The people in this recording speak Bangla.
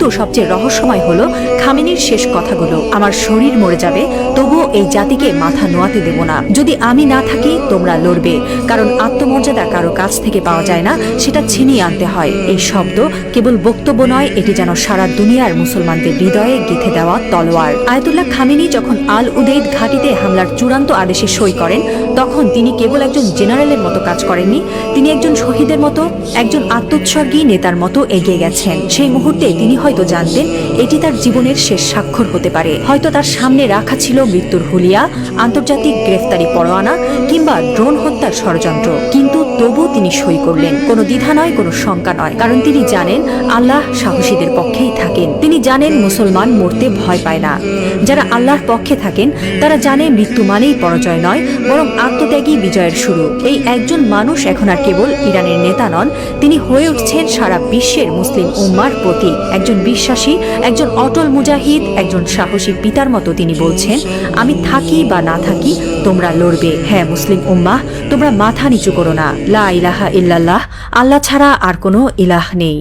কিন্তু সবচেয়ে রহস্যময় হলো খামেনির শেষ কথাগুলো, আমার শরীর মরে যাবে তবুও এই জাতিকে মাথা নোয়াতে দেব না। যদি আমি না থাকি তোমরা লড়বে, কারণ আত্মমর্যাদা কারো কাছ থেকে পাওয়া যায় না, সেটা ছিনিয়ে আনতে হয়। এই শব্দ কেবল বক্তব্য নয়, এটি যেন সারা দুনিয়ার মুসলমানদের হৃদয়ে গেঁথে দেওয়া তলোয়ার। আয়াতুল্লাহ খামেনি যখন আল উদেইদ ঘাঁটিতে হামলার চূড়ান্ত আদেশে সই করেন, তখন তিনি কেবল একজন জেনারেলের মতো কাজ করেননি, তিনি একজন শহীদের মতো, একজন আত্মোৎসর্গী নেতার মতো এগিয়ে গেছেন। সেই মুহূর্তে তিনি হয়তো জানতেন এটি তার জীবনের শেষ স্বাক্ষর হতে পারে। হয়তো তার সামনে রাখা ছিল মৃত্যুর হুলিয়া, আন্তর্জাতিক গ্রেফতারি পরোয়ানা কিংবা ড্রোন হত্যার ষড়যন্ত্র, কিন্তু তবু তিনি সই করলেন। কোনো দ্বিধা নয়, কোনো শঙ্কা নয়, কারণ তিনি জানেন আল্লাহ সাহসীদের পক্ষেই থাকেন। তিনি জানেন মুসলমান মরতে ভয় পায় না। যারা আল্লাহর পক্ষে থাকেন তারা জানে মৃত্যু মানেই পরাজয় নয়, বরং আত্মত্যাগী বিজয়ের শুরু। এই একজন মানুষ এখন আর কেবল ইরানের নেতা নন, তিনি হয়ে উঠছেন সারা বিশ্বের মুসলিম উম্মার প্রতীক। একজন বিশ্বাসী, একজন অটল মুজাহিদ, একজন সাহসী পিতার মতো তিনি বলছেন, আমি থাকি বা না থাকি তোমরা লড়বে। হ্যাঁ মুসলিম উম্মাহ, তোমরা মাথা নিচু করো না। লা ইলাহা ইল্লাল্লাহ, আল্লাহ ছাড়া আর কোনো ইলাহ নেই।